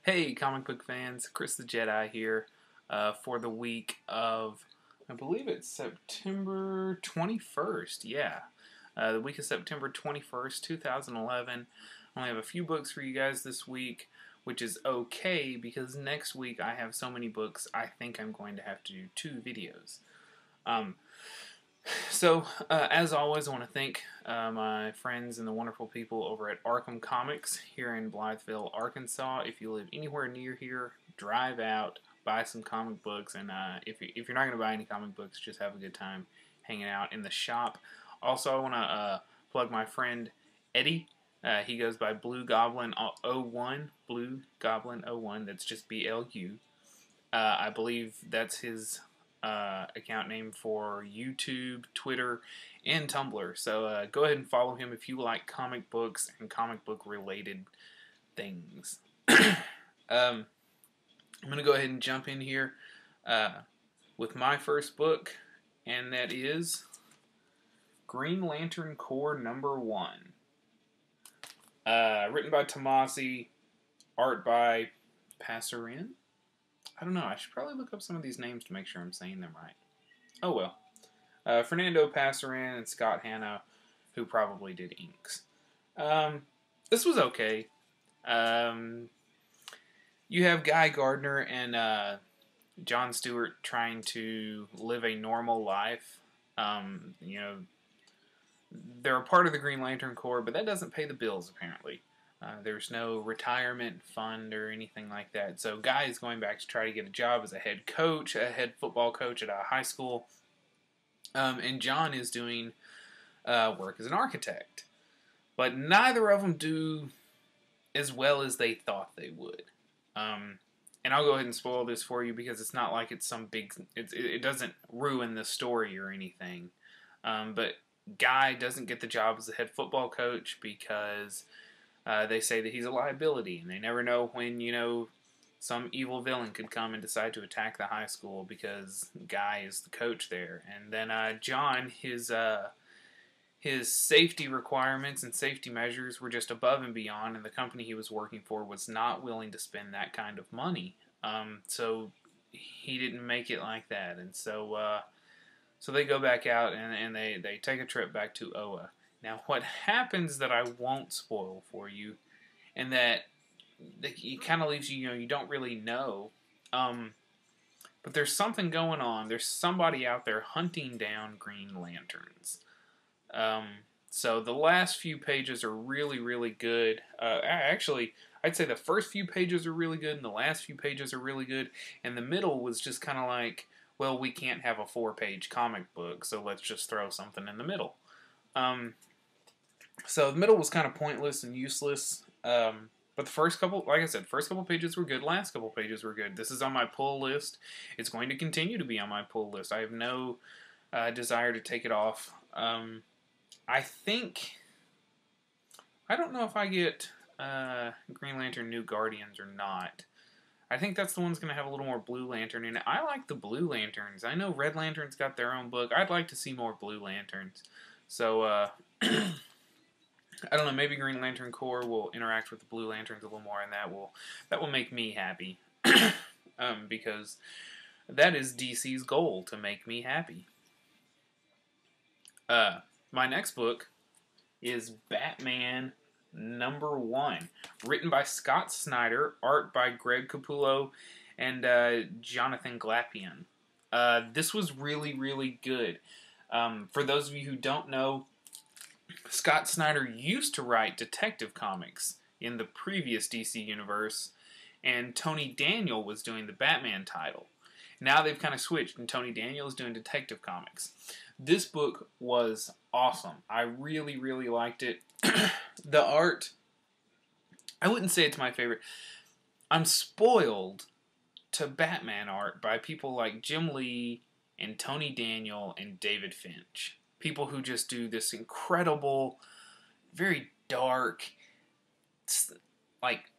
Hey, comic book fans, Chris the Jedi here for the week of, I believe it's September 21st. Yeah, the week of September 21st, 2011. I only have a few books for you guys this week, which is okay because next week I have so many books I think I'm going to have to do 2 videos. As always, I want to thank my friends and the wonderful people over at Arkham Comics here in Blytheville, Arkansas. If you live anywhere near here, drive out, buy some comic books, and if you're not going to buy any comic books, just have a good time hanging out in the shop. Also, I want to plug my friend Eddie. He goes by Blue Goblin 01, Blue Goblin 01. That's just BLU. I believe that's his account name for YouTube, Twitter, and Tumblr. So go ahead and follow him if you like comic books and comic book related things. I'm going to go ahead and jump in here with my first book, and that is Green Lantern Corps #1. Written by Tomasi, art by Pasarin. I don't know. I should probably look up some of these names to make sure I'm saying them right. Oh well. Fernando Pasarin and Scott Hanna, who probably did inks. This was okay. You have Guy Gardner and John Stewart trying to live a normal life. They're a part of the Green Lantern Corps, but that doesn't pay the bills, apparently. There's no retirement fund or anything like that. So Guy is going back to try to get a job as a head coach, a head football coach at a high school. And John is doing work as an architect. But neither of them do as well as they thought they would. And I'll go ahead and spoil this for you because it's not like it's some big... It doesn't ruin the story or anything. But Guy doesn't get the job as a head football coach because... they say that he's a liability, and they never know when, some evil villain could come and decide to attack the high school because Guy is the coach there. And then John, his safety requirements and safety measures were just above and beyond, and the company he was working for was not willing to spend that kind of money. So he didn't make it like that. And so they go back out, and they take a trip back to Oa. Now, what happens that I won't spoil for you, and that it kind of leaves you, you don't really know, but there's something going on. There's somebody out there hunting down Green Lanterns. So the last few pages are really, really good. Actually, I'd say the first few pages are really good, and the last few pages are really good, and the middle was just kind of like, well, we can't have a 4-page comic book, so let's just throw something in the middle. So the middle was kind of pointless and useless, but the first couple, like I said, first couple pages were good, last couple pages were good. This is on my pull list. It's going to continue to be on my pull list. I have no desire to take it off. I don't know if I get Green Lantern New Guardians or not. I think that's the one's going to have a little more Blue Lantern in it. I like the Blue Lanterns. I know Red Lantern's got their own book. I'd like to see more Blue Lanterns. So, I don't know, maybe Green Lantern Corps will interact with the Blue Lanterns a little more, and that will make me happy. Because that is DC's goal, to make me happy. My next book is Batman #1, written by Scott Snyder, art by Greg Capullo, and Jonathan Glapion. This was really, really good. For those of you who don't know, Scott Snyder used to write Detective Comics in the previous DC universe, and Tony Daniel was doing the Batman title. Now they've kind of switched, and Tony Daniel is doing Detective Comics. This book was awesome. I really, really liked it. The art, I wouldn't say it's my favorite. I'm spoiled to Batman art by people like Jim Lee and Tony Daniel and David Finch. People who just do this incredible, very dark, like,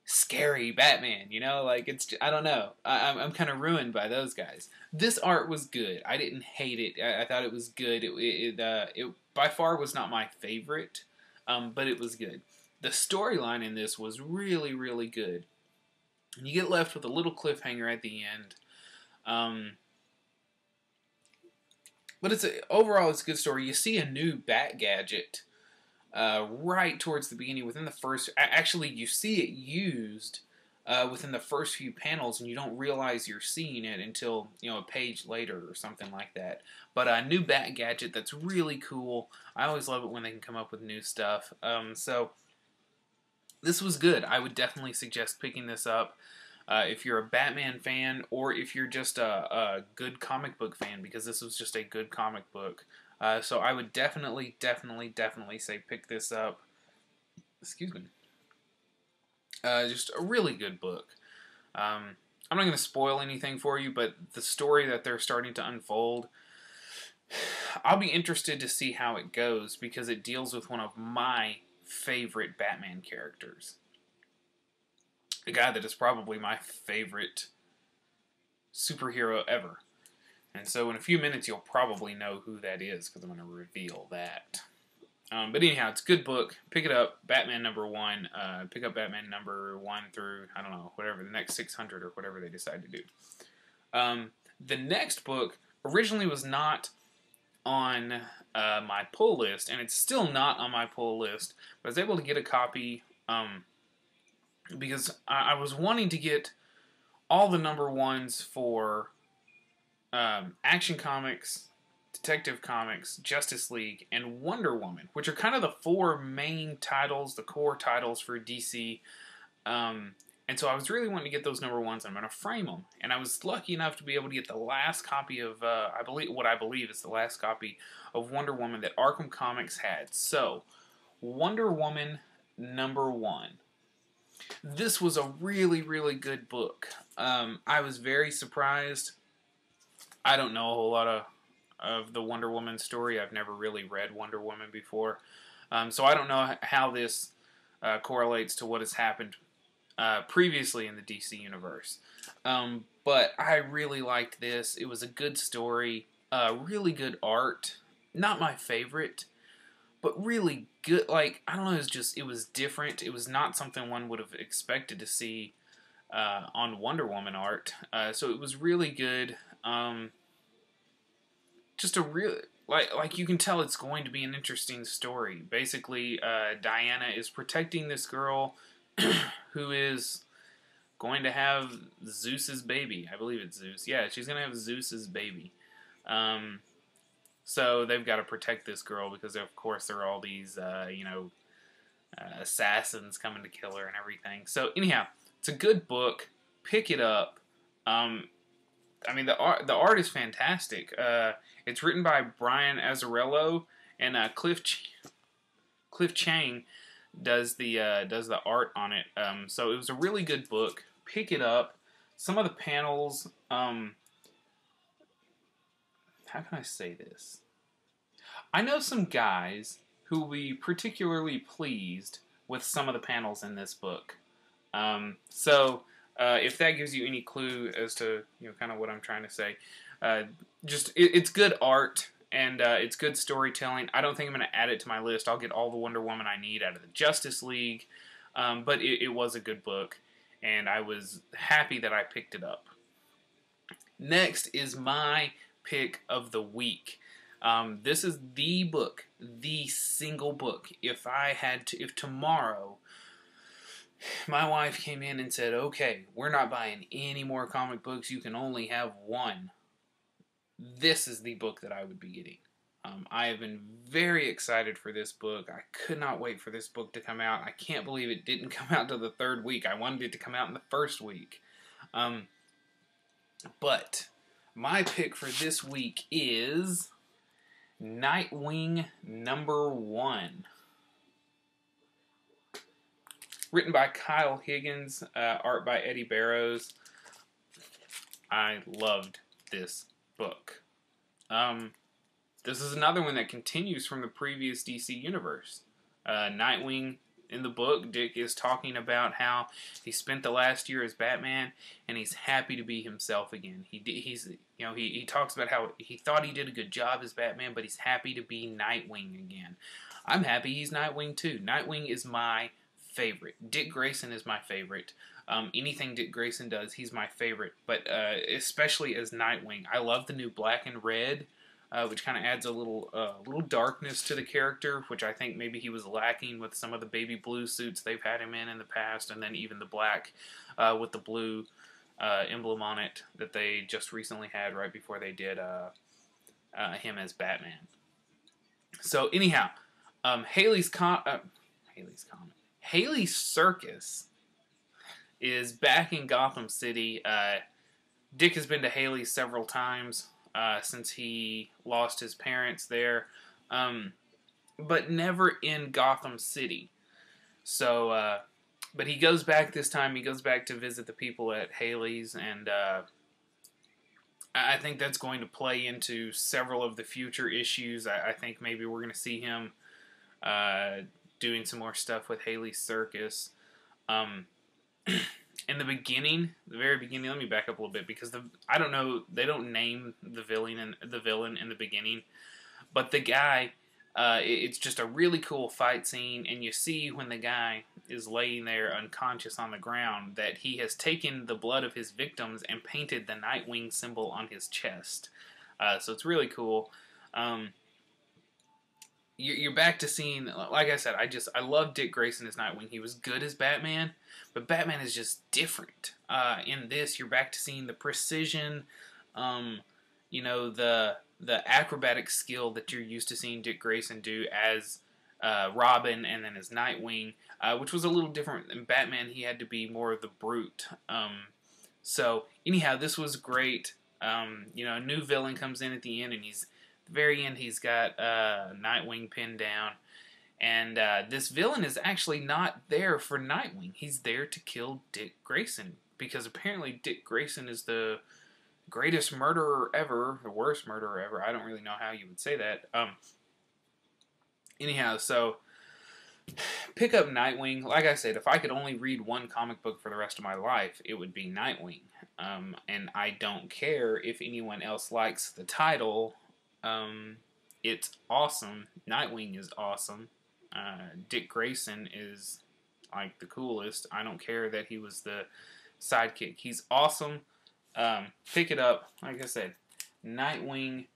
scary Batman, it's, I don't know. I'm kind of ruined by those guys. This art was good. I didn't hate it. I thought it was good. It by far was not my favorite, but it was good. The storyline in this was really, really good. And you get left with a little cliffhanger at the end. But overall, it's a good story. You see a new Bat Gadget right towards the beginning, within the first... Actually, you see it used within the first few panels, and you don't realize you're seeing it until, a page later or something like that. But a new Bat Gadget that's really cool. I always love it when they can come up with new stuff. So, this was good. I would definitely suggest picking this up. If you're a Batman fan, or if you're just a good comic book fan, because this was just a good comic book. So I would definitely say pick this up. Excuse me. Just a really good book. I'm not going to spoil anything for you, but the story that they're starting to unfold, I'll be interested to see how it goes, because it deals with one of my favorite Batman characters. A guy that is probably my favorite superhero ever. And so in a few minutes you'll probably know who that is, because I'm going to reveal that. But anyhow, it's a good book. Pick it up, Batman #1. Pick up Batman #1 through, I don't know, whatever, the next 600 or whatever they decide to do. The next book originally was not on my pull list, and it's still not on my pull list, but I was able to get a copy because I was wanting to get all the #1s for Action Comics, Detective Comics, Justice League, and Wonder Woman, which are kind of the four main titles, the core titles for DC. And so I was really wanting to get those #1s, and I'm going to frame them. And I was lucky enough to be able to get the last copy of, I believe is the last copy of Wonder Woman that Arkham Comics had. So, Wonder Woman #1. This was a really, really good book. I was very surprised. I don't know a whole lot of the Wonder Woman story. I've never really read Wonder Woman before. So I don't know how this correlates to what has happened previously in the DC universe. But I really liked this. It was a good story. Really good art. Not my favorite, but really good. Like, I don't know, it was different. It was not something one would have expected to see on Wonder Woman art. So it was really good. Just a real, like you can tell it's going to be an interesting story. Basically, Diana is protecting this girl who is going to have Zeus's baby. I believe it's Zeus. Yeah, she's going to have Zeus's baby. So they've got to protect this girl because, of course, there are all these, assassins coming to kill her and everything. So anyhow, it's a good book. Pick it up. The art is fantastic. It's written by Brian Azzarello, and Cliff Chang does the art on it. So it was a really good book. Pick it up. Some of the panels. How can I say this? I know some guys who will be particularly pleased with some of the panels in this book. If that gives you any clue as to kind of what I'm trying to say, it's good art and it's good storytelling. I don't think I'm going to add it to my list. I'll get all the Wonder Woman I need out of the Justice League, but it was a good book, and I was happy that I picked it up. Next is my pick of the week. This is the book, the single book. If tomorrow my wife came in and said, okay, we're not buying any more comic books, you can only have one, this is the book that I would be getting. I have been very excited for this book. I could not wait for this book to come out. I can't believe it didn't come out till the third week. I wanted it to come out in the first week. But my pick for this week is Nightwing #1. Written by Kyle Higgins, art by Eddie Barrows. I loved this book. This is another one that continues from the previous DC universe. Nightwing, in the book, Dick is talking about how he spent the last year as Batman, and he's happy to be himself again. He talks about how he thought he did a good job as Batman, but he's happy to be Nightwing again. I'm happy he's Nightwing too. Nightwing is my favorite. Dick Grayson is my favorite. Anything Dick Grayson does, he's my favorite. But especially as Nightwing, I love the new black and red, which kind of adds a little darkness to the character, which I think maybe he was lacking with some of the baby blue suits they've had him in the past, and then even the black with the blue emblem on it that they just recently had right before they did him as Batman. So anyhow, Haley's Circus is back in Gotham City. Dick has been to Haley's several times since he lost his parents there, but never in Gotham City. So, but he goes back this time. He goes back to visit the people at Haley's, and I think that's going to play into several of the future issues. I think maybe we're going to see him doing some more stuff with Haley's Circus. In the beginning, the very beginning, let me back up a little bit, because I don't know, they don't name the villain in the beginning, but the guy, it's just a really cool fight scene, and you see when the guy is laying there unconscious on the ground that he has taken the blood of his victims and painted the Nightwing symbol on his chest. So it's really cool. You're back to seeing, like I said, I love Dick Grayson as Nightwing. He was good as Batman, but Batman is just different. In this, you're back to seeing the precision, the acrobatic skill that you're used to seeing Dick Grayson do as Robin and then as Nightwing, which was a little different. In Batman, he had to be more of the brute. So anyhow, this was great. A new villain comes in at the end, and very end, he's got Nightwing pinned down, and this villain is actually not there for Nightwing. He's there to kill Dick Grayson, because apparently Dick Grayson is the greatest murderer ever, the worst murderer ever. I don't really know how you would say that. Anyhow, so pick up Nightwing. Like I said, if I could only read one comic book for the rest of my life, it would be Nightwing. And I don't care if anyone else likes the title. It's awesome. Nightwing is awesome. Dick Grayson is like the coolest. I don't care that he was the sidekick. He's awesome. Pick it up. Like I said, Nightwing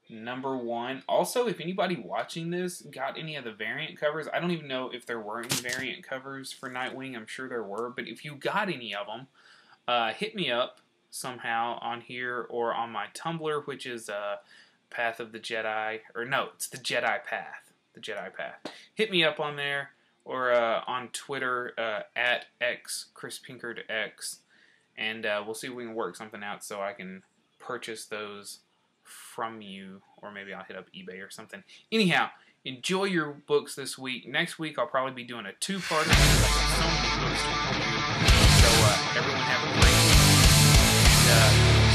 #1. Also, if anybody watching this got any of the variant covers, I don't even know if there were any variant covers for Nightwing. I'm sure there were, but if you got any of them, hit me up somehow on here or on my Tumblr, which is Path of the Jedi, or no, it's the Jedi Path. The Jedi Path. Hit me up on there, or on Twitter at ChrisPinkardX, and we'll see if we can work something out so I can purchase those from you, or maybe I'll hit up eBay or something. Anyhow, enjoy your books this week. Next week I'll probably be doing a two-parter. So everyone have a great week. And,